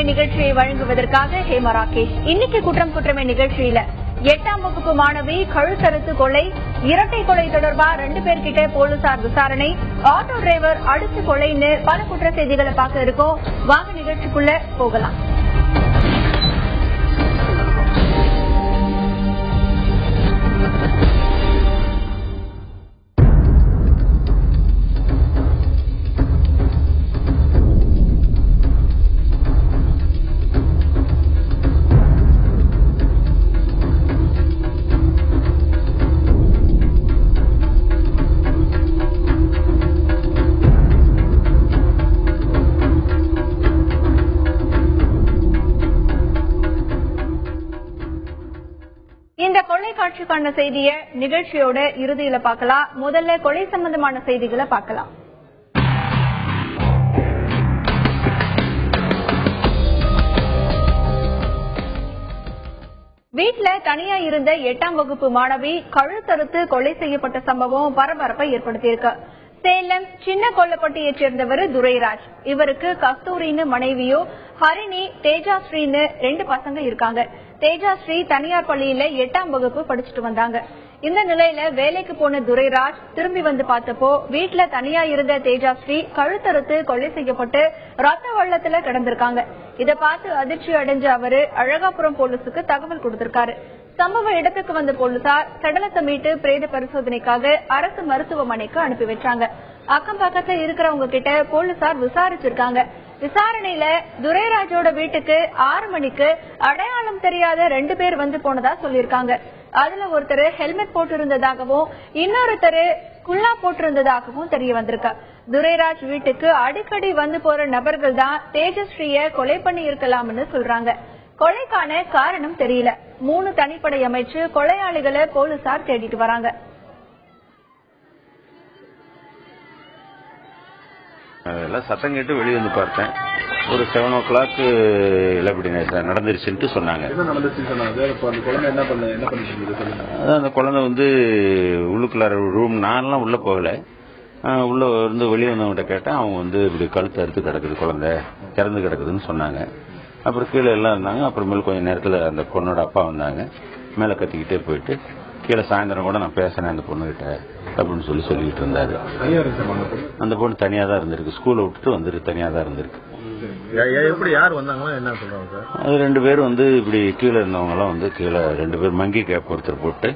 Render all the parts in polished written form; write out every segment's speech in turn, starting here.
நிகழ்ச்சியை வழங்குவதற்காக ஹேமா ராகேஷ். இன்னைக்கு குற்றம் குற்றமே நிகழ்ச்சியில 8ஆம் வகுப்பு மாணவி கழுத்தறுத்து கொலை, இரட்டை கொலை தொடர்பா 2 பேர்கிட்ட போலீசார் விசாரணை, ஆட்டோ டிரைவர் அடிச்சு கொலைன்னு பல குற்ற செய்திகளை பார்க்க இருக்கோம். வாங்க நிகழ்ச்சிக்குள்ள போகலாம். இந்த கொலை காட்சிக்கான செய்தியை நிகழ்ச்சியோட இறுதியில பார்க்கலாம். முதல்ல கொலை சம்பந்தமான செய்திகளை பார்க்கலாம். வீட்டுல தனியா இருந்த 8ஆம் வகுப்பு மாணவி கழுத்தறுத்து கொலை செய்யப்பட்ட சம்பவம் பரபரப்பை ஏற்படுத்தியிருக்கு. சேலம் சின்ன கொல்லப்பட்டியைச் சேர்ந்தவர் துரைராஜ். இவருக்கு கஸ்தூரின்னு மனைவியோ, ஹரிணி, தேஜாஸ்ரீன்னு 2 பசங்க இருக்காங்க. தேஜாஸ்ரீ தனியார் பள்ளியில 8ஆம் வகுப்பு படிச்சுட்டு வந்தாங்க. இந்த நிலையில வேலைக்கு போன துரைராஜ் திரும்பி வந்து பார்த்தப்போ வீட்டுல தனியா இருந்த தேஜாஸ்ரீ கழுத்தறுத்து கொலை செய்யப்பட்டு ரத்த வெள்ளத்துல கிடந்திருக்காங்க. இத பார்த்து அதிர்ச்சி அடைஞ்ச அவரு அழகாபுரம் போலீஸுக்கு தகவல் கொடுத்திருக்காரு. சம்பவ இடத்துக்கு வந்த போலீசார் சடலத்தை மீட்டு பிரேத பரிசோதனைக்காக அரசு மருத்துவமனைக்கு அனுப்பி வச்சாங்க. அக்கம் பக்கத்துல இருக்கிறவங்க கிட்ட போலீசார் விசாரிச்சிருக்காங்க. விசாரணையில துரைராஜோட வீட்டுக்கு 6 மணிக்கு அடையாளம் தெரியாத 2 பேர் வந்து போனதா சொல்லிருக்காங்க. அதுல ஒருத்தர் ஹெல்மெட் போட்டிருந்ததாகவும் இன்னொருத்தர் குல்லா போட்டிருந்ததாகவும் தெரிய வந்திருக்கு. துரைராஜ் வீட்டுக்கு அடிக்கடி வந்து போற நபர்கள் தான் தேஜஸ்ரீய கொலை பண்ணி இருக்கலாம்னு சொல்றாங்க. கொலைக்கான காரணம் தெரியல. 3 தனிப்படை அமைச்சு கொலையாளிகளை போலீசார் தேடிட்டு வராங்க. சத்தம் கேட்டு வெளியே வந்து பார்த்தேன். ஒரு 7 o'clock இப்படி நடந்துருச்சுன்னு சொன்னாங்க. அந்த குழந்தை வந்து உள்ளுக்குள்ளார ரூம், நான்லாம் உள்ள போகல, உள்ள வந்து வெளியே வந்தவங்கிட்ட கேட்டேன். அவங்க வந்து இப்படி கழுத்து அறுத்து கிடக்குது, குழந்தை இறந்து கிடக்குதுன்னு சொன்னாங்க. அப்புறம் கீழே எல்லாம் இருந்தாங்க. அப்புறமேல் கொஞ்சம் நேரத்தில் அந்த பொண்ணோட அப்பா வந்தாங்க. மேலே கத்திக்கிட்டே போயிட்டு கீழே சாயந்தரம் கூட நான் பேசினேன் அந்த பொண்ணுகிட்ட அப்படின்னு சொல்லிட்டு இருந்தாரு. அந்த பொண்ணு தனியா தான் இருந்திருக்கு. ஸ்கூலை விட்டுட்டு வந்துருக்கு, தனியா தான் இருந்திருக்கு. எப்படி யார் வந்தாங்களா என்ன சொல்றாங்க சார்? அது 2 பேர் வந்து இப்படி கீழே இருந்தவங்க எல்லாம் வந்து கீழே 2 பேர் மங்கி கேப் ஒருத்தர் போட்டு,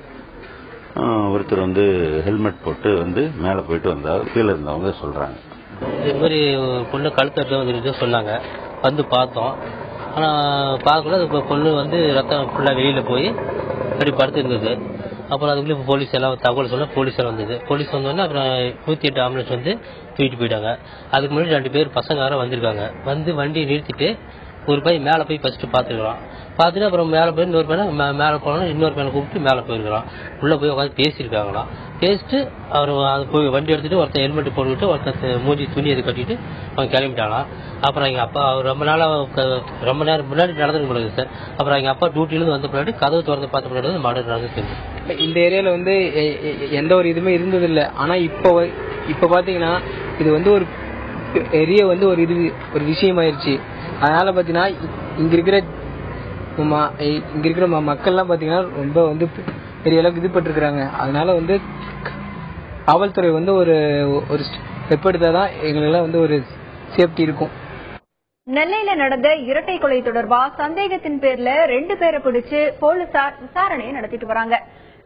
ஒருத்தர் வந்து ஹெல்மெட் போட்டு வந்து மேலே போயிட்டு வந்தாரு. கீழே இருந்தவங்க சொல்றாங்க. இது மாதிரி பொண்ணு கழுத்தட்டு வந்துட்டு சொன்னாங்க. வந்து பார்த்தோம். ஆனால் பார்க்கல, அது பொண்ணு வந்து ரத்தம் ஃபுல்லாக வெளியில் போய் அப்படி படுத்து இருந்தது. அப்புறம் அதுக்குள்ளே இப்போ போலீஸ் எல்லாம் தகவல் சொல்ல போலீஸ் எல்லாம் வந்தது. போலீஸ் வந்தோடனே அப்புறம் 108 ஆம்புலன்ஸ் வந்து தூக்கிட்டு போயிட்டாங்க. அதுக்கு முன்னாடி 2 பேர் பசங்க யாரும் வந்திருக்காங்க. வந்து வண்டியை நிறுத்திட்டு ஒரு பையன் மேலே போய் ஃபர்ஸ்ட் பார்த்துருக்கலாம். பார்த்துட்டு அப்புறம் மேலே போய் இன்னொரு பையனை மேலே போனோம், இன்னொரு பையனை கூப்பிட்டு மேலே போயிருக்கலாம். உள்ளே போய் உட்காந்து பேசியிருக்காங்களாம். பேசிட்டு அவர் அது போய் வண்டி எடுத்துட்டு ஒருத்தர் ஹெல்மெட் போட்டுக்கிட்டு ஒருத்தர் மூஞ்சி துணி எது கட்டிட்டு அவங்க கிளம்பிட்டாங்களாம். அப்புறம் எங்கள் அப்பா ரொம்ப நேரம் முன்னாடி நடந்துட்டு போடுது சார். அப்புறம் எங்கள் அப்பா டியூட்டிலேருந்து வந்த பின்னாடி கதவு திறந்து பார்த்த பின்னாடி மர்டர் நடந்துச்சு. இந்த ஏரியாவில் வந்து எந்த ஒரு இதுவுமே இருந்ததில்லை. ஆனால் இப்போ பார்த்தீங்கன்னா இது வந்து ஒரு பெரிய வந்து ஒரு விஷயமாயிருச்சு. அதனால பார்த்தீங்கன்னா இங்க இருக்கிற மக்கள்லாம் பார்த்தீங்கன்னா ரொம்ப வந்து பெரிய அளவுக்கு இது பட்டிருக்கிறாங்க. அதனால வந்து காவல்துறை வந்து ஒரு ஸ்டெப் எடுத்தாதான் எங்களெல்லாம் வந்து ஒரு சேஃப்டி இருக்கும். நெல்லையில நடந்த இரட்டை கொலை தொடர்பா சந்தேகத்தின் பேர்ல 2 பேரை பிடிச்சு போலீசார் விசாரணையை நடத்திட்டு வராங்க.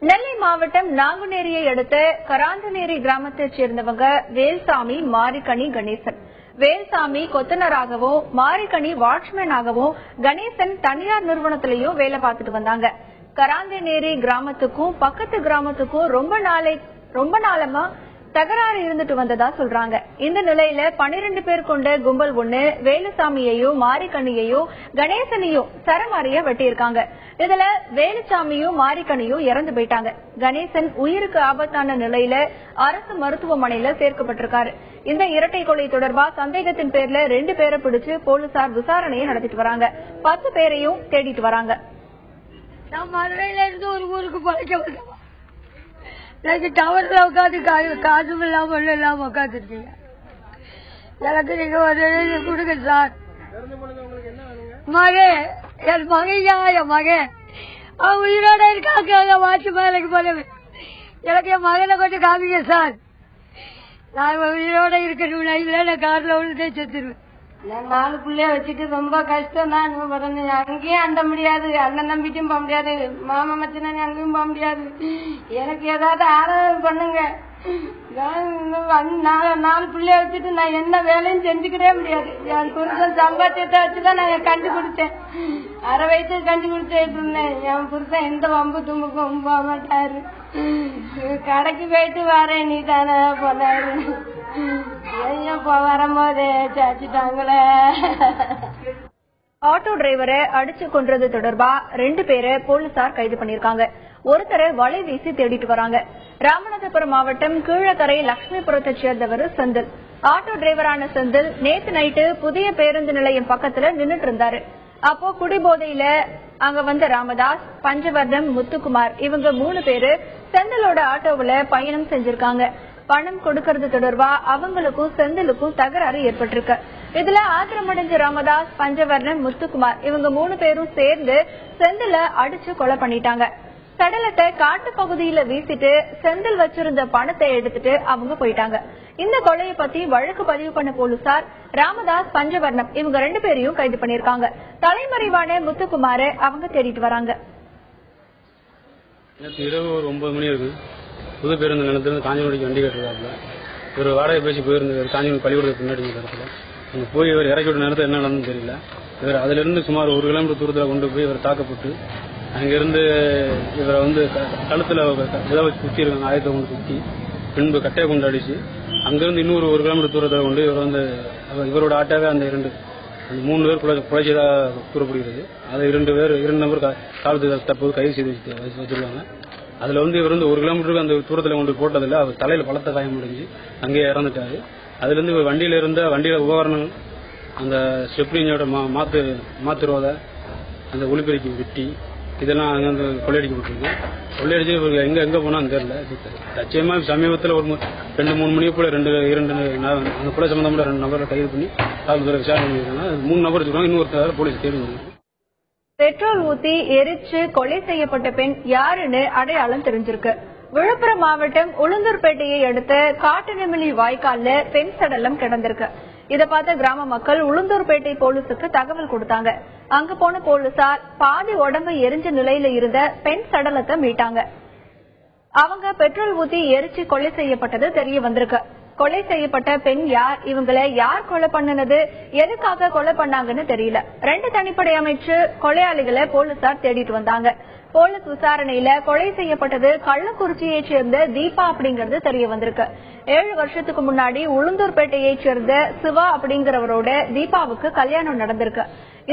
நெல்லை மாவட்டம் நாங்குநேரியை அடுத்த கராந்தநேரி கிராமத்தைச் சேர்ந்தவங்க வேல்சாமி, மாரிக்கணி, கணேசன். வேல்சாமி கொத்தனராகவும் மாரிக்கணி வாட்ச்மேனாகவும் கணேசன் தனியார் நிறுவனத்திலையும் வேலை பார்த்துட்டு வந்தாங்க. கராந்தநேரி கிராமத்துக்கும் பக்கத்து கிராமத்துக்கும் ரொம்ப நாளமா தகராறு இருந்துட்டு வந்ததா சொல்றாங்க. இந்த நிலையில 12 பேர் கொண்ட கும்பல் ஒண்ணு வேலுசாமியையும் மாரிக்கணியையும் கணேசனையும் சரமாரியா வெட்டியிருக்காங்க. இதுல வேலுசாமியும் மாரிக்கணியும் இறந்து போயிட்டாங்க. கணேசன் உயிருக்கு ஆபத்தான நிலையில அரசு மருத்துவமனையில சேர்க்கப்பட்டிருக்காரு. இந்த இரட்டை கொலை தொடர்பா சந்தேகத்தின் பேர்ல 2 பேரை பிடிச்சு போலீசார் விசாரணையை நடத்திட்டு வராங்க. 10 பேரையும் தேடிட்டு வராங்க. நான் மதுரையில இருந்து ஒரு ஊருக்கு பழைக்க வந்தேன். எனக்கு டவர்ல உட்காந்து காசும் இல்லாம ஒன்றும் இல்லாம உட்காந்துருக்கீங்க. எனக்கு நீங்க ஒரு கொடுங்க சார். மகன் என் மகையா என் மகன் அவன் உயிரோட இருக்காங்க வாட்சி மேலைக்கு போனது எனக்கு என் மகனை கொஞ்சம் காமிங்க சார். நான் உயிரோட இருக்கணும். நான் இல்ல கார்ல விழுந்தே செத்துருவேன். நான் 4 பிள்ளைய வச்சுட்டு ரொம்ப கஷ்டம் தான். அங்கேயும் அண்ட முடியாது, அண்ணன் நம்பிட்டும் போக முடியாது, மாமா மச்சனை அங்கேயும் போக முடியாது. எனக்கு ஏதாவது ஆதரவு பண்ணுங்க. 4 பிள்ளைய வச்சுட்டு நான் என்ன வேலையும் செஞ்சுக்கிட்டே முடியாது. என் புருஷன் சம்பாத்தியத்தை வச்சுதான் நான் கண்டு கொடுத்தேன். 6 வயசுக்கு கண்டு கொடுத்துட்டு இருந்தேன். என் புருஷன் எந்த வம்பு தும்புக்கும் போக மாட்டாரு. கடைக்கு போயிட்டு வரேன் நீ தானே போனாரு. வரும்போதே சாச்சிட்டாங்களே. ஆட்டோ டிரைவரை அடிச்சு கொன்றது தொடர்பா 2 பேரை போலீசார் கைது பண்ணிருக்காங்க. ஒருத்தரை வலை வீசி தேடிட்டு வராங்க. ராமநாதபுரம் மாவட்டம் கீழக்கரை லட்சுமிபுரத்தை சேர்ந்தவர் செந்தில். ஆட்டோ டிரைவரான செந்தில் நேத்து நைட்டு புதிய பேருந்து நிலையம் பக்கத்துல நின்னுட்டு இருந்தாரு. அப்போ குடிபோதையில அங்க வந்த ராமதாஸ், பஞ்சவர்ணம், முத்துக்குமார் இவங்க 3 பேரு செந்திலோட ஆட்டோவுல பயணம் செஞ்சிருக்காங்க. பணம் கொடுக்கறது தொடர்பா அவங்களுக்கும் செந்திலுக்கும் தகராறு ஏற்பட்டிருக்கு. இதுல ஆத்திரமடைஞ்ச ராமதாஸ், பஞ்சவர்ணன், முத்துக்குமார் இவங்க 3 பேரும் சேர்ந்து செந்தில அடிச்சு கொலை பண்ணிட்டாங்க. சடலத்தை காட்டு பகுதியில வீசிட்டு செந்தில் வச்சிருந்த பணத்தை எடுத்துட்டு அவங்க போயிட்டாங்க. இந்த கொலையை பத்தி வழக்கு பதிவு பண்ண போலீசார் ராமதாஸ், பஞ்சவர்ணம் இவங்க 2 பேரையும் கைது பண்ணிருக்காங்க. தலைமறைவான முத்துக்குமார அவங்க தேடிட்டு வராங்க. இரவு ஒரு 9 மணி இருக்கு. புது பேருந்து நிலத்திலிருந்து காஞ்சிபுரத்துக்கு வண்டி கட்டுறாப்புல ஒரு வாடகை பேசி போயிருந்தாரு. காஞ்சிபுரம் பள்ளிக்கூடத்துக்கு பின்னாடி இடத்துல அங்கே போய் இவர் இறக்கி விட்ட நேரத்தில் என்ன நடந்ததுன்னு தெரியல. இவர் அதுல இருந்து சுமார் 1 கிலோமீட்டர் தூரத்தில் கொண்டு போய் இவர் தாக்கப்பட்டு அங்கிருந்து இவரை வந்து கழுத்துல இதை வச்சு குத்தி இருக்காங்க. ஆயத்தை கொண்டு குத்தி பின்பு கட்டையை கொண்டு அடிச்சு அங்கிருந்து இன்னொரு 1 கிலோமீட்டர் தூரத்தில் கொண்டு இவர் வந்து இவரோட ஆட்டாவே அந்த 3 பேர் குறைச்சதா கூறப்படுகிறது. அதை 2 நபர் காலத்துக்கு தற்போது கைது செய்து வச்சிருக்காங்க. அதுல வந்து இவர் வந்து 1 கிலோமீட்டருக்கு அந்த தூரத்துல கொண்டு போட்டதில்ல அவர் தலையில பலத்த காயம் முடிஞ்சு அங்கேயே இறந்துட்டாரு. அதுல இருந்து இவர் வண்டியில உபகரணங்கள் அந்த ஸ்டெப்னியோட மாத்துரோத அந்த ஒளிபெருக்கி வெட்டி இதெல்லாம் அங்க கொள்ளையடிக்கப்பட்டிருக்கு. கொள்ளையடிச்சு இவங்க எங்க போனான்னு தெரியல. நிச்சயமா சமீபத்தில் ஒரு 2-3 மணி போல அந்த கொலை சம்பந்தமான 2 நபரை கைது பண்ணி காவல்துறை விசாரணை பண்ணிருக்காங்க. 3 நபர் வச்சிருக்காங்க. இன்னொருத்தர் போலீஸ் தேடி வந்திருக்கு. பெட்ரோல் ஊத்தி எரிச்சு கொலை செய்யப்பட்ட பெண் யாருன்னு அடையாளம் தெரிஞ்சிருக்கு. விழுப்புரம் மாவட்டம் உளுந்தூர்பேட்டையை அடுத்த காட்டுநெமிலி வாய்க்கால்ல பெண் சடலம் கிடந்திருக்கு. இத பார்த்த கிராம மக்கள் உளுந்தூர்பேட்டை போலீசுக்கு தகவல் கொடுத்தாங்க. அங்க போன போலீசார் பாதி உடம்பு எரிஞ்ச நிலையில இருந்த பெண் சடலத்தை மீட்டாங்க. அவங்க பெட்ரோல் ஊத்தி எரிச்சு கொலை செய்யப்பட்டது தெரிய வந்திருக்கு. கொலை செய்யப்பட்ட பெண் யார், இவங்களை யார் கொலை பண்ணனது, எதுக்காக கொலை பண்ணாங்கன்னு தெரியல. 2 தனிப்படை அமைச்சு கொலையாளிகளை போலீசார் தேடிட்டு வந்தாங்க. போலீஸ் விசாரணையில கொலை செய்யப்பட்டது கள்ளக்குறிச்சியை சேர்ந்த தீபா அப்படிங்கறது தெரிய வந்திருக்கு. 7 வருஷத்துக்கு முன்னாடி உளுந்தூர்பேட்டையை சேர்ந்த சிவா அப்படிங்கிறவரோட தீபாவுக்கு கல்யாணம் நடந்திருக்கு.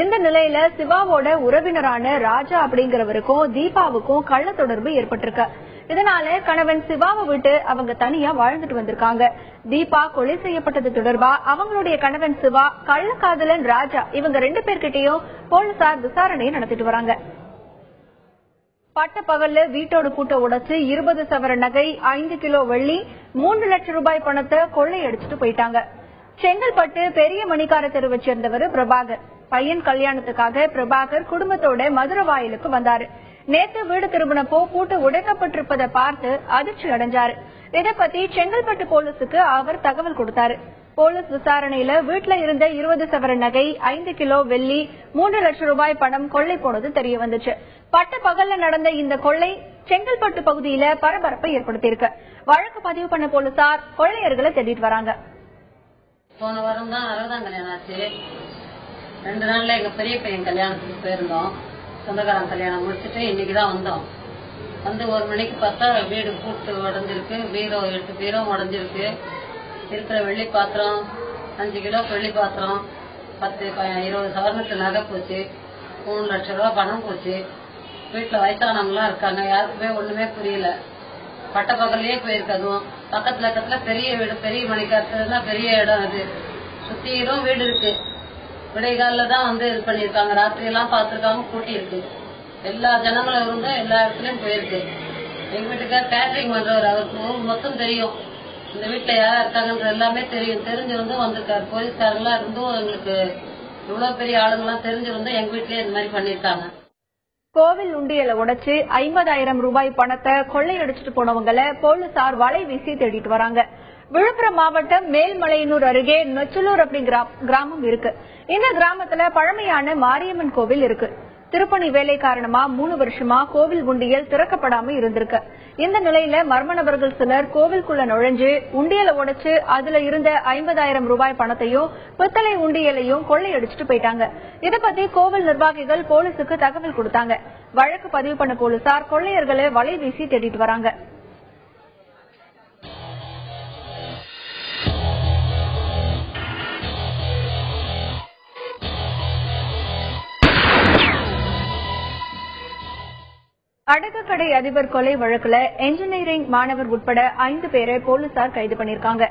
இந்த நிலையில சிவாவோட உறவினரான ராஜா அப்படிங்கிறவருக்கும் தீபாவுக்கும் கள்ள தொடர்பு ஏற்பட்டிருக்கு. இதனால கணவன் சிவாவை விட்டு அவங்க தனியா வாழ்ந்துட்டு வந்திருக்காங்க. தீபா கொலை செய்யப்பட்டது தொடர்பா அவங்களுடைய கணவன் சிவா, கள்ளக்காதலன் ராஜா இவங்க 2 பேர்கிட்டையும் போலீசார் விசாரணை நடத்திட்டு வராங்க. பட்ட பகல்ல வீட்டோட பூட்டை உடைச்சு 20 சவர நகை, 5 கிலோ வெள்ளி, 3 லட்சம் ரூபாய் பணத்தை கொள்ளையடிச்சிட்டு போயிட்டாங்க. செங்கல்பட்டு பெரிய மணிக்கார தெருவை சேர்ந்தவர் பிரபாகர். பையன் கல்யாணத்துக்காக பிரபாகர் குடும்பத்தோட மதுரை வாயிலுக்கு வந்தாரு. நேற்று வீடு திரும்பினப்போ பூட்டு உடைக்கப்பட்டிருப்பதை பார்த்து அதிர்ச்சி அடைஞ்சாரு. இதை பத்தி செங்கல்பட்டு போலீசுக்கு அவர் தகவல் கொடுத்தாரு. போலீஸ் விசாரணையில வீட்டுல இருந்த 20 சவர நகை, 5 கிலோ வெள்ளி, 3 லட்சம் ரூபாய் பணம் கொள்ளை போனது தெரிய வந்துச்சு. பட்ட பகல்ல நடந்த இந்த கொள்ளை செங்கல்பட்டு பகுதியில பரபரப்பை ஏற்படுத்தியிருக்கு. வழக்கு பதிவு பண்ண போலீசார் கொள்ளையர்களை தேடிட்டு வராங்க. போன வாரம் தான் 60ஆம் கல்யாணம் ஆச்சு. 2 நாள்ல எங்க பெரிய பையன் கல்யாணத்துக்கு போயிருந்தோம். சொந்தக்காரன் கல்யாணம் முடிச்சுட்டு இன்னைக்குதான் வந்தோம். வந்து 1 மணிக்கு பார்த்தா வீடு பூட்டு உடஞ்சிருக்கு. 8 பீரோ உடஞ்சிருக்கு. இருக்கிற வெள்ளி பாத்திரம், 5 கிலோ வெள்ளி பாத்திரம், 10-20 சவரனுக்கு நகை போச்சு, 3 லட்சம் ரூபாய் பணம் போச்சு. வீட்டுல வயசானவங்களாம் இருக்காங்க. யாருக்குமே ஒண்ணுமே புரியல. பட்ட பகல்லையே போயிருக்கு. அதுவும் பக்கத்துல பெரிய வீடு, பெரிய மணிக்காரத்துல பெரிய இடம். அது சுத்திரும் வீடு இருக்கு. விடைகால தான் வந்து இது பண்ணிருக்காங்க. ராத்திரி எல்லாம் பாத்துருக்காங்க. கூட்டி இருக்கு. எல்லா ஜனங்களும் இருந்த எல்லா இடத்துலயும் போயிருக்கு. எங்க வீட்டுக்கார கேட்டரிங் பண்றவர். அவருக்கு மொத்தம் தெரியும். இந்த வீட்டுல யாரா இருக்காங்கன்ற எல்லாமே தெரியும். தெரிஞ்சு வந்து வந்திருக்காரு. போலீஸ்காரங்களா இருந்தும் எங்களுக்கு இவ்வளவு பெரிய ஆளுங்கெல்லாம் தெரிஞ்சிருந்தா எங்க வீட்லயே இந்த மாதிரி பண்ணிருக்காங்க. கோவில் உண்டியலை உடைச்சு 50,000 ரூபாய் பணத்தை கொள்ளையடிச்சிட்டு போனவங்களை போலீசார் வலை வீசி தேடிட்டு வராங்க. விழுப்புரம் மாவட்டம் மேல்மலையனூர் அருகே நொச்சலூர் அப்படிங்கிற கிராமம் இருக்கு. இந்த கிராமத்துல பழமையான மாரியம்மன் கோவில் இருக்கு. திருப்பணி வேலை காரணமா 3 வருஷமா கோவில் உண்டியல் திறக்கப்படாம இருந்திருக்கு. இந்த நிலையில மர்ம நபர்கள் சிலர் கோவிலுக்குள்ள நுழைஞ்சு உண்டியலை உடைச்சு அதுல இருந்த 50,000 ரூபாய் பணத்தையும் பித்தளை உண்டியலையும் கொள்ளையடிச்சிட்டு போயிட்டாங்க. இத பத்தி கோவில் நிர்வாகிகள் போலீசுக்கு தகவல் கொடுத்தாங்க. வழக்கு பதிவு பண்ண போலீசார் கொள்ளையர்களை வலை வீசி தேடிட்டு வராங்க. அடகுக்கடை அதிபர் கொலை வழக்குல என்ஜினியரிங் மாணவர் உட்பட 5 பேரை போலீசார் கைது பண்ணிருக்காங்க.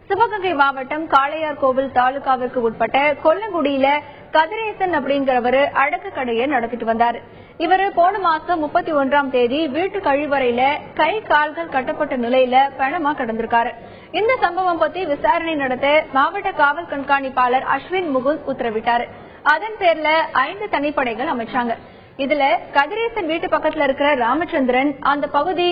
சிவகங்கை மாவட்டம் காளையார் கோவில் தாலுகாவிற்கு உட்பட்ட கொல்லங்குடியில கதிரேசன் அப்படிங்கிறவரு அடகு கடையை நடத்திட்டு வந்தாரு. இவரு போன மாசம் 31ஆம் தேதி வீட்டு கழிவறையில கை கால்கள் கட்டப்பட்ட நிலையில பணமா கிடந்திருக்காரு. இந்த சம்பவம் பத்தி விசாரணை நடத்த மாவட்ட காவல் கண்காணிப்பாளர் அஸ்வின் முகுந்த் உத்தரவிட்டாரு. அதன் பேர்ல 5 தனிப்படைகள் அமைச்சாங்க. இதுல கதிரேசன் வீட்டு பக்கத்துல இருக்கிற ராமச்சந்திரன் அந்த பகுதி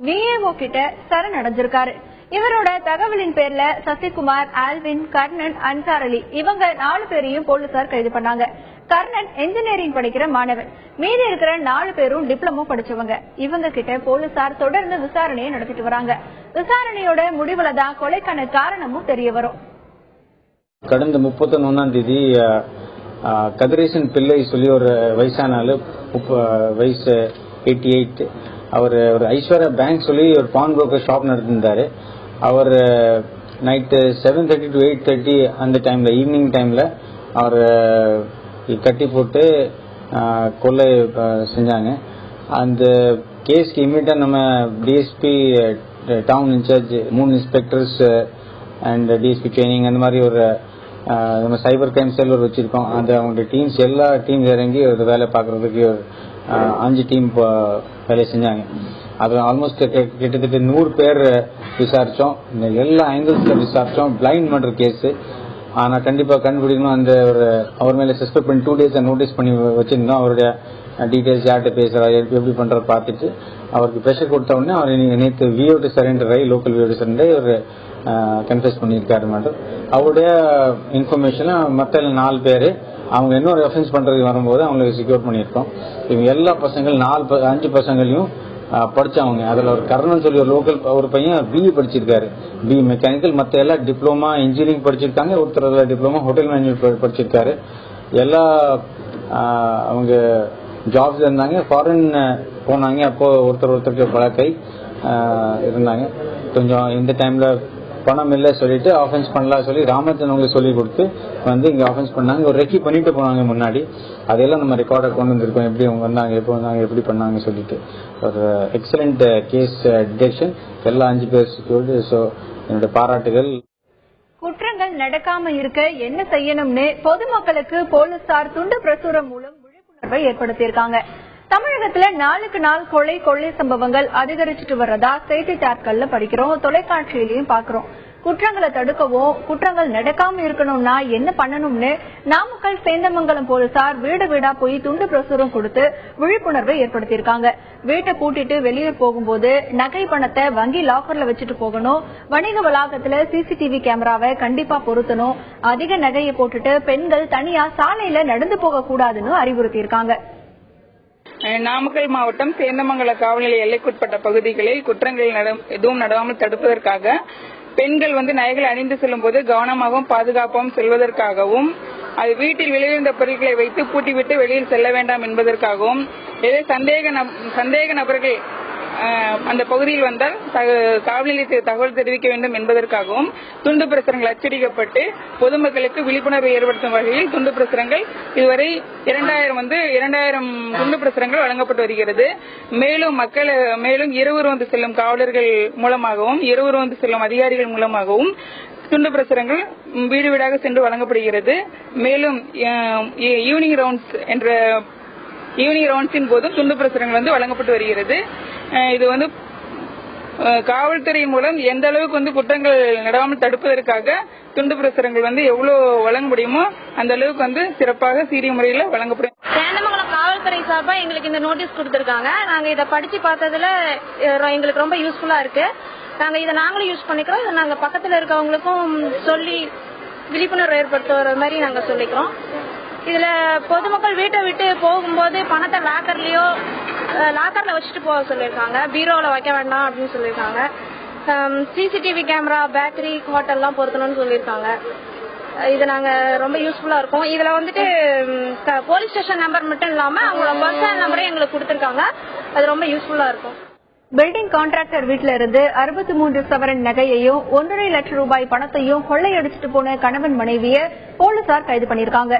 விஏஓ கிட்ட சரணடைஞ்சிருக்காரு. இவரோட தகவலின் பேர்ல சசிகுமார், ஆல்வின், கர்ணன், அன்சார் அலி இவங்க 4 பேரையும் போலீசார் கைது பண்ணாங்க. கர்ணன் என்ஜினியரிங் படிக்கிற மாணவன். மீதி இருக்கிற 4 பேரும் டிப்ளமோ படிச்சவங்க. இவங்க கிட்ட போலீசார் தொடர்ந்து விசாரணையை நடத்திட்டு வராங்க. விசாரணையோட முடிவுல தான் கொலைக்கான காரணமும் தெரிய வரும். கடந்த 31ஆம் தேதி கதிரேசன் பிள்ளை சொல்லி ஒரு வயசான ஆளு, வயசு 88, அவர் ஒரு ஐஸ்வர்யா பேங்க் சொல்லி ஒரு பான் புரோக்கர் ஷாப் நடத்திருந்தாரு. அவர் நைட்டு 7:30 to 8:30 அந்த டைம்ல, ஈவினிங் டைம்ல அவர் கட்டி போட்டு கொள்ளை செஞ்சாங்க. அந்த கேஸ்க்கு இமீடியட்டா நம்ம DSP, town incharge, 3 inspectors and DSP training, அந்த மாதிரி ஒரு நம்ம சைபர் கிரைம் செல் ஒரு வச்சிருக்கோம். அந்த அவங்களுடைய டீம்ஸ் எல்லா டீம் இறங்கி ஒரு வேலை பார்க்கறதுக்கு 5 டீம் வேலை செஞ்சாங்க. அது ஆல்மோஸ்ட் கிட்டத்தட்ட 100 பேர் விசாரிச்சோம். இந்த எல்லா ஆங்கிள்ஸ்ல விசாரிச்சோம். Blind murder case. ஆனா கண்டிப்பா கண்டுபிடிக்கணும். அந்த ஒரு அவர் மேல சஸ்பெக்ட் பண்ணி 2 days நோட்டீஸ் பண்ணி வச்சிருந்தோம். அவருடைய டீடைல்ஸ் யார்கிட்ட பேசுறாரு, எப்படி பண்ற பார்த்துட்டு அவருக்கு ப்ரெஷர் கொடுத்த உடனே அவர் நேற்று விஓடி சரண்டர் ஆகி, லோக்கல் விஓடி சரண்டர் ஒரு கன்ஃபெஸ் பண்ணியிருக்காரு மேடம். அவருடைய இன்ஃபர்மேஷன் மற்ற 4 பேர் அவங்க இன்னொரு ரெஃபரன்ஸ் பண்றதுக்கு வரும்போது அவங்களுக்கு செக்யூர் பண்ணியிருக்கோம். இவங்க எல்லா பசங்கள் 5 பசங்களையும் படிச்சவங்க. அதுல ஒரு கர்ணன் சொல்லி ஒரு லோக்கல் ஒரு பையன் பிஇ படிச்சிருக்காரு, பிஇ மெக்கானிக்கல். மற்ற எல்லாம் டிப்ளமா இன்ஜினியரிங் படிச்சிருக்காங்க. ஒருத்தர் டிப்ளமா ஹோட்டல் மேனேஜ்மெண்ட் படிச்சிருக்காரு. எல்லா அவங்க ஜாப்ஸ் இருந்தாங்க. ஃபாரின் போனாங்க. அப்போ ஒருத்தருக்கு பழக்கை இருந்தாங்க. கொஞ்சம் இந்த டைம்ல பணம் இல்லை சொல்லிட்டு ஆஃபென்ஸ் பண்ணலாம் சொல்லி ராமச்சந்திரன் அவங்களுக்கு சொல்லி கொடுத்து வந்து இங்க ஆஃபென்ஸ் பண்ணாங்க. ஒரு ரெக்கி பண்ணிட்டு போனாங்க முன்னாடி. அதெல்லாம் நம்ம ரெக்கார்டை கொண்டு வந்திருக்கோம். எப்படி அவங்க வந்தாங்க, எப்போ வந்தாங்க, எப்படி பண்ணாங்க சொல்லிட்டு ஒரு எக்ஸலண்ட் கேஸ் டிடெக்ஷன். எல்லா 5 பேர். ஸோ என்னுடைய பாராட்டுகள். குற்றங்கள் நடக்காம இருக்க என்ன செய்யணும்னு பொதுமக்களுக்கு போலீசார் துண்டு பிரசுரம் மூலம் விழிப்புணர்வை ஏற்படுத்தியிருக்காங்க. தமிழகத்துல நாளுக்கு நாள் கொள்ளை சம்பவங்கள் அதிகரிச்சுட்டு வர்றதா செய்தித்தாட்கள்ல படிக்கிறோம், தொலைக்காட்சியிலையும் பாக்குறோம். குற்றங்களை தடுக்கவும் குற்றங்கள் நடக்காம இருக்கணும்னா என்ன பண்ணணும்னு நாமக்கல் சேந்தமங்கலம் போலீசார் வீடு வீடா போய் துண்டு பிரசுரம் கொடுத்து விழிப்புணர்வை ஏற்படுத்தியிருக்காங்க. வீட்டை பூட்டிட்டு வெளியே போகும்போது நகை பணத்தை வங்கி லாக்கர்ல வச்சுட்டு போகணும். வணிக வளாகத்துல சிசிடிவி கேமராவை கண்டிப்பா பொருத்தணும். அதிக நகையை போட்டுட்டு பெண்கள் தனியா சாலையில நடந்து போக கூடாதுன்னு அறிவுறுத்தியிருக்காங்க. நாமக்கல் மாவட்டம் சேந்தமங்கல காவல் நிலைய எல்லைக்குட்பட்ட பகுதிகளில் குற்றங்கள் எதுவும் நடவாமல் தடுப்பதற்காக பெண்கள் நகைகள் அணிந்து செல்லும் போது கவனமாகவும் பாதுகாப்பாகவும் செல்வதற்காகவும், அது வீட்டில் வெளியிருந்த பொருட்களை வைத்து பூட்டிவிட்டு வெளியில் செல்ல வேண்டாம் என்பதற்காகவும், சந்தேக நபர்கள் அந்த பகுதியில் வந்தால் காவல் நிலையத்தில் தகவல் தெரிவிக்க வேண்டும் என்பதற்காகவும் துண்டு பிரசுரங்கள் அச்சடிக்கப்பட்டு பொதுமக்களுக்கு விழிப்புணர்வை ஏற்படுத்தும் வகையில் துண்டு பிரசுரங்கள் இதுவரை 2000 துண்டு பிரசுரங்கள் வழங்கப்பட்டு வருகிறது. மேலும் இருவர் வந்து செல்லும் காவலர்கள் மூலமாகவும் இருவர் வந்து செல்லும் அதிகாரிகள் மூலமாகவும் துண்டு பிரசுரங்கள் வீடு வீடாக சென்று வழங்கப்படுகிறது. மேலும் ஈவினிங் ரவுண்ட்ஸின் போதும் துண்டு பிரசுரங்கள் வழங்கப்பட்டு வருகிறது. இது காவல்துறை மூலம் எந்த அளவுக்கு வந்து குற்றங்கள் நடாமல் தடுப்பதற்காக துண்டு பிரசுரங்கள் வந்து எவ்வளவு வழங்க முடியுமோ அந்த அளவுக்கு வந்து சிறப்பாக சீரிய முறையில் வழங்கப்படும். சேந்தமங்கலம் காவல்துறை சார்பா எங்களுக்கு இந்த நோட்டீஸ் கொடுத்திருக்காங்க. நாங்க இதை படிச்சு பார்த்ததுல எங்களுக்கு ரொம்ப யூஸ்ஃபுல்லா இருக்கு. நாங்க இதை நாங்களும் யூஸ் பண்ணிக்கிறோம். இதை நாங்க பக்கத்துல இருக்கவங்களுக்கும் சொல்லி விழிப்புணர்வு ஏற்படுத்துற மாதிரி நாங்க சொல்லிக்கிறோம். இதுல பொதுமக்கள் வீட்டை விட்டு போகும்போது பணத்தை லாக்கர்ல வச்சுட்டு போக சொல்லியிருக்காங்க. பீரோல வைக்க வேண்டாம் அப்படின்னு சொல்லியிருக்காங்க. சிசிடிவி கேமரா, பேட்டரி, ஹோட்டல்லாம் பொருத்தணும்னு சொல்லியிருக்காங்க. இது நாங்க ரொம்ப யூஸ்ஃபுல்லா இருக்கும். இதுல வந்துட்டு போலீஸ் ஸ்டேஷன் நம்பர் மட்டும் இல்லாம அவங்களோட பர்சனல் நம்பரையும் எங்களுக்கு கொடுத்திருக்காங்க. அது ரொம்ப யூஸ்ஃபுல்லா இருக்கும். பில்டிங் கான்ட்ராக்டர் வீட்டில இருந்து 63 சவரன் நகையையும் 1.5 லட்சம் ரூபாய் பணத்தையும் கொள்ளையடிச்சிட்டு போன கணவன் மனைவியை போலீசார் கைது பண்ணிருக்காங்க.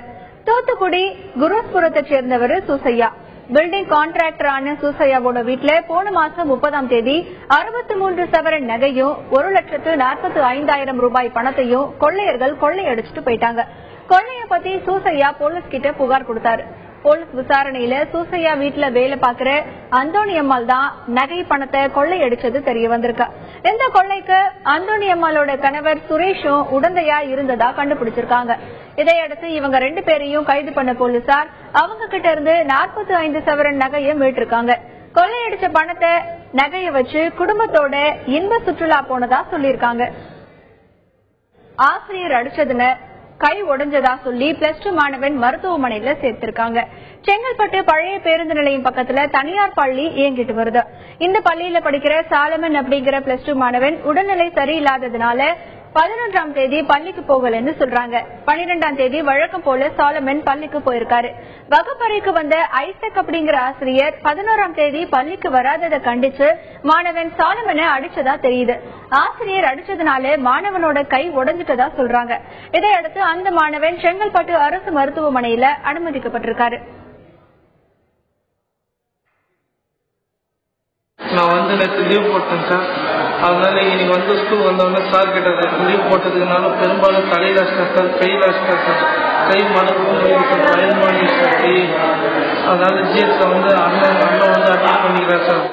தூத்துக்குடி குருஸ்புரத்தை சேர்ந்தவர் சூசையா. பில்டிங் கான்ட்ராக்டரான சூசையாவோட வீட்டுல போன மாசம் 30ஆம் தேதி 63 சவரன் நகையும் 1,45,000 ரூபாய் பணத்தையும் கொள்ளையர்கள் கொள்ளையடிச்சிட்டு போயிட்டாங்க. கொள்ளைய பத்தி சூசையா போலீஸ் கிட்ட புகார் கொடுத்தாரு. போலீஸ் விசாரணையில சூசையா வீட்டுல வேலை பாக்குற அந்தோணியம்மாள் தான் நகை பணத்தை கொள்ளையடிச்சது தெரிய வந்திருக்கு. இந்த கொள்ளைக்கு அந்தோணியம்மாளோட கணவர் சுரேஷும் உடந்தையா இருந்ததா கண்டுபிடிச்சிருக்காங்க. இதையடுத்து இவங்க 2 பேரையும் கைது பண்ண போலீசார் அவங்க கிட்ட இருந்து 45 சவரன் நகையை மீட்டிருக்காங்க. கொள்ளையடிச்ச பணத்தை நகையை வச்சு குடும்பத்தோட இன்ப சுற்றுலா போனதா சொல்லியிருக்காங்க. ஆசிரியர் அடிச்சதுன்னு கை உடைஞ்சதா சொல்லி +2 மாணவன் மருத்துவமனையில சேர்த்திருக்காங்க. செங்கல்பட்டு பழைய பேருந்து நிலையம் பக்கத்துல தனியார் பள்ளி இயங்கிட்டு வருது. இந்த பள்ளியில படிக்கிற சாலமன் அப்படிங்கிற +2 மாணவன் உடல்நிலை சரியில்லாததுனால 11ஆம் தேதி பள்ளிக்கு போகலன்னு சொல்றாங்க. 12ஆம் தேதி வழக்கம் போல சாலமன் பள்ளிக்கு போயிருக்காரு. வகுப்பறைக்கு வந்த ஐசக் அப்படிங்கிற ஆசிரியர் 11ஆம் தேதி பள்ளிக்கு வராததை கண்டிச்சு மாணவன் சாலமனை அடிச்சதா தெரியுது. ஆசிரியர் அடிச்சதுனால மாணவனோட கை உடைஞ்சிட்டதா சொல்றாங்க. இதையடுத்து அந்த மாணவன் செங்கல்பட்டு அரசு மருத்துவமனையில அனுமதிக்கப்பட்டிருக்காரு. நான் வந்து நேற்று லீவ் போட்டேன் சார். அதனால இன்னைக்கு ஸ்கூல் வந்தவொடனே சார் கிட்ட லீவ் போட்டதுனால பெரும்பாலும் தலையில சார், கையில சார், கை மடக்கு பயன்பாடு சார். அதனால ஜிஎஸ் அண்ணன் அட்மிட் பண்ணிக்கிறேன் சார்.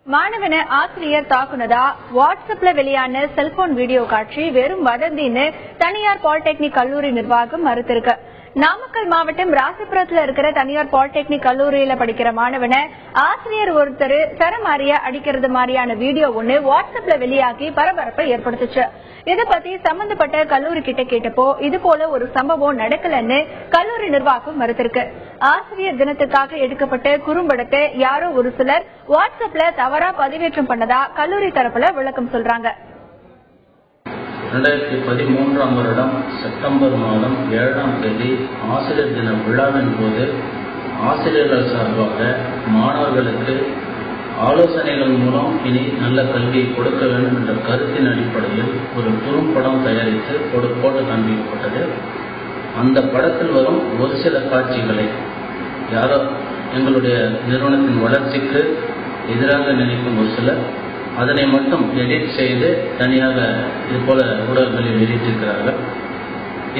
மாணவனை ஆசிரியர் தாக்குனதா வாட்ஸ்அப்ல வெளியான செல்போன் வீடியோ காட்சி வெறும் வதந்தின்னு தனியார் பாலிடெக்னிக் கல்லூரி நிர்வாகம் மறுத்திருக்கு. நாமக்கல் மாவட்டம் ராசிபுரத்துல இருக்கிற தனியார் பாலிடெக்னிக் கல்லூரியில படிக்கிற மாணவனை ஆசிரியர் ஒருத்தர் சரமாரியா அடிக்கிறது மாதிரியான வீடியோ ஒண்ணு வாட்ஸ்அப்ல வெளியாகி பரபரப்பை ஏற்படுத்துச்சு. இதை பத்தி சம்பந்தப்பட்ட கல்லூரி கிட்ட கேட்டப்போ இது போல ஒரு சம்பவம் நடக்கலன்னு கல்லூரி நிர்வாகம் மறுத்திருக்கு. ஆசிரியர் தினத்துக்காக எடுக்கப்பட்ட குறும்படத்தை யாரோ ஒரு சிலர் வாட்ஸ்அப்ல தவறா பதிவேற்றம் பண்ணதா கல்லூரி தரப்புல விளக்கம் சொல்றாங்க. 2013ஆம் வருடம் செப்டம்பர் மாதம் 7ஆம் தேதி ஆசிரியர் தின விழாவின் போது ஆசிரியர்கள் சார்பாக மாணவர்களுக்கு ஆலோசனைகள் மூலம் இனி நல்ல கல்வியை கொடுக்க வேண்டும் என்ற கருத்தின் அடிப்படையில் ஒரு குறும்படம் தயாரித்து போட்டு காண்பிக்கப்பட்டது. அந்த படத்தில் வரும் ஒரு சில காட்சிகளை யாரோ எங்களுடைய நிறுவனத்தின் வளர்ச்சிக்கு எதிராக நினைக்கும் ஒரு சிலர் அதனை மட்டும் எடிட் செய்து தனியாக இது போல ஊடகங்களில் வெளியிட்டிருக்கிறார்கள்.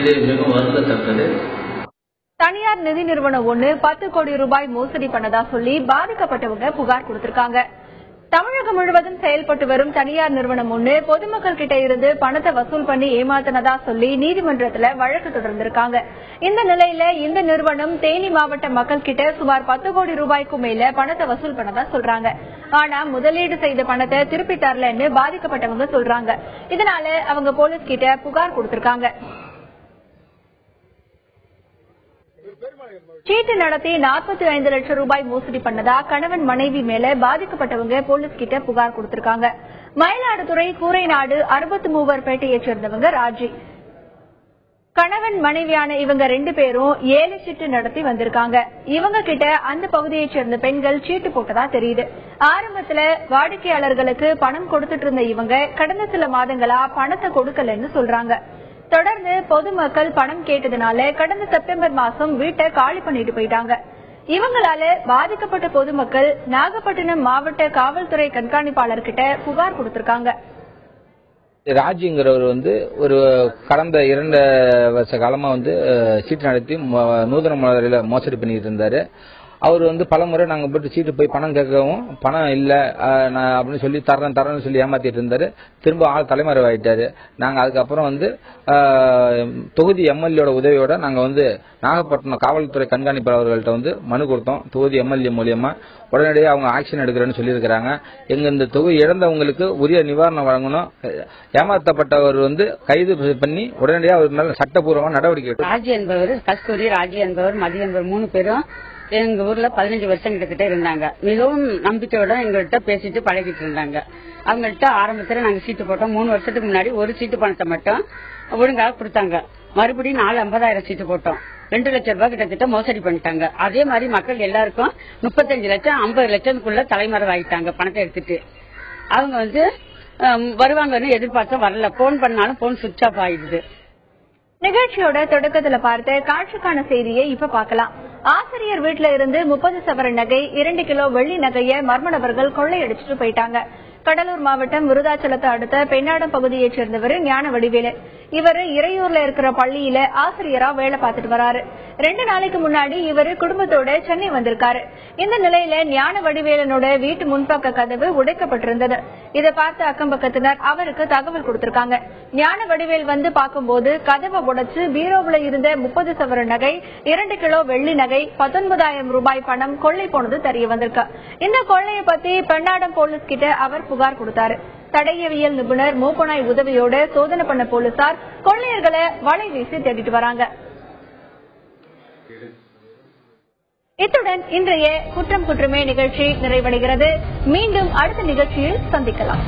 இது மிகவும் வருந்தத்தக்கது. தனியார் நிதி நிறுவனம் ஒண்ணு 10 கோடி ரூபாய் மோசடி பண்ணதா சொல்லி பாதிக்கப்பட்டவங்க புகார் கொடுத்திருக்காங்க. தமிழகம் முழுவதும் செயல்பட்டு வரும் தனியார் நிறுவனம் ஒண்ணு பொதுமக்கள் கிட்ட இருந்து பணத்தை வசூல் பண்ணி ஏமாத்தினதா சொல்லி நீதிமன்றத்துல வழக்கு தொடர்ந்திருக்காங்க. இந்த நிலையில இந்த நிறுவனம் தேனி மாவட்ட மக்கள் கிட்ட சுமார் 10 கோடி ரூபாய்க்கும் மேல பணத்தை வசூல் பண்ணதா சொல்றாங்க. ஆனா முதலீடு செய்த பணத்தை திருப்பி தரலன்னு பாதிக்கப்பட்டவங்க சொல்றாங்க. இதனால அவங்க போலீஸ் கிட்ட புகார் கொடுத்திருக்காங்க. சீட்டு நடத்தி 45 லட்சம் ரூபாய் மோசடி பண்ணதா கணவன் மனைவி மேல பாதிக்கப்பட்டவங்க போலீஸ் கிட்ட புகார் கொடுத்திருக்காங்க. மயிலாடுதுறை கூரைநாடு 63பேட்டையை சேர்ந்தவங்க ராஜி. கணவன் மனைவியான இவங்க 2 பேரும் 7 சீட்டு நடத்தி வந்திருக்காங்க. இவங்க கிட்ட அந்த பகுதியை சேர்ந்த பெண்கள் சீட்டு போட்டதா தெரியுது. ஆரம்பத்துல வாடிக்கையாளர்களுக்கு பணம் கொடுத்துட்டு இருந்த இவங்க கடந்த சில மாதங்களா பணத்தை கொடுக்கலன்னு சொல்றாங்க. தொடர்ந்து பொதுமக்கள் பணம் கேட்டதுனால கடந்த செப்டம்பர் மாசம் வீட்டை காலி பண்ணிட்டு போயிட்டாங்க. இவங்களால பாதிக்கப்பட்ட பொதுமக்கள் நாகப்பட்டினம் மாவட்ட காவல்துறை கண்காணிப்பாளர் கிட்ட புகார் கொடுத்திருக்காங்க. ராஜிங்கிறவர் ஒரு கடந்த 2 வருஷ காலமா சீட்டு நடத்தி நூதன முறையில மோசடி பண்ணிட்டு இருந்தாரு. அவர் வந்து பலமுறை நாங்க போட்டு சீட்டு போய் பணம் கேட்கவும் பணம் இல்ல நான் அப்படின்னு சொல்லி தரேன்னு சொல்லி ஏமாத்திட்டு இருந்தாரு. திரும்ப ஆள் தலைமறைவாயிட்டாரு. நாங்க அதுக்கப்புறம் வந்து தொகுதி எம்எல்ஏட உதவியோட நாங்க வந்து நாகப்பட்டினம் காவல்துறை கண்காணிப்பாளர் அவர்கள்ட்ட வந்து மனு கொடுத்தோம். தொகுதி எம்எல்ஏ மூலியமா உடனடியாக அவங்க ஆக்ஷன் எடுக்கிறேன்னு சொல்லியிருக்கிறாங்க. எங்க இந்த தொகுதி இழந்தவங்களுக்கு உரிய நிவாரணம் வழங்கணும். ஏமாற்றப்பட்டவர் வந்து கைது பண்ணி உடனடியாக அவர் மேல சட்டப்பூர்வமான நடவடிக்கை. ராஜி என்பவர், கஸ்தூரி, ராஜி என்பவர், மதி என்பவர் 3 பேரும் எங்க ஊர்ல 15 வருஷம் கிட்ட இருந்தாங்க. மிகவும் நம்பிக்கையோட எங்கள்கிட்ட பேசிட்டு பழகிட்டு இருந்தாங்க. அவங்கள்ட்ட ஆரம்பத்துல நாங்க சீட்டு போட்டோம். 3 வருஷத்துக்கு முன்னாடி ஒரு சீட்டு பணத்தை மட்டும் ஒழுங்காக கொடுத்தாங்க. மறுபடியும் 50,000 சீட்டு போட்டோம். 2 லட்சம் ரூபாய் கிட்டத்தட்ட மோசடி பண்ணிட்டாங்க. அதே மாதிரி மக்கள் எல்லாருக்கும் 35 லட்சம் 50 லட்சத்துக்குள்ள தலைமறைவாயிட்டாங்க பணத்தை எடுத்துட்டு. அவங்க வந்து வருவாங்கன்னு எதிர்பார்த்தா வரல. போன் பண்ணாலும் போன் சுவிட்ச் ஆஃப் ஆயிடுது. நிகழ்ச்சியோட தொடக்கத்துல பார்த்த காட்சிக்கான செய்தியை இப்ப பார்க்கலாம். ஆசிரியர் வீட்டுல இருந்து 30 சவரன் நகை, 2 கிலோ வெள்ளி நகையை மர்ம நபர்கள் கொள்ளையடிச்சிட்டு போயிட்டாங்க. கடலூர் மாவட்டம் விருதாச்சலத்தை அடுத்த பெண்ணாடம் பகுதியைச் சேர்ந்தவர் ஞான வடிவேலு. இவரு இறையூர்ல இருக்கிற பள்ளியில ஆசிரியரா வேலை பார்த்துட்டு வராரு. 2 நாளைக்கு முன்னாடி இவரு குடும்பத்தோட சென்னை வந்திருக்காரு. இந்த நிலையில ஞான வடிவேலனோட வீட்டு முன்பக்க கதவு உடைக்கப்பட்டிருந்தது. இதை பார்த்த அக்கம் பக்கத்தினர் அவருக்கு தகவல் கொடுத்திருக்காங்க. ஞான வடிவேல் வந்து பார்க்கும்போது கதவை உடைச்சு பீரோவுல இருந்த 30 சவரன் நகை, 2 கிலோ வெள்ளி நகை, 19,000 ரூபாய் பணம் கொள்ளை போனது தெரிய வந்திருக்கு. இந்த கொள்ளையை பத்தி பெண்ணாடம் போலீஸ் கிட்ட அவர் புகார் கொடுத்தாரு. தடயவியல் நிபுணர் மூப்பனாய் உதவியோட சோதனை பண்ண போலீசார் கொள்ளையர்களை வலை வீசி தேடிட்டு வராங்க. இத்துடன் இன்றைய குற்றம் குற்றமே நிகழ்ச்சி நிறைவடைகிறது. மீண்டும் அடுத்த நிகழ்ச்சியில் சந்திக்கலாம்.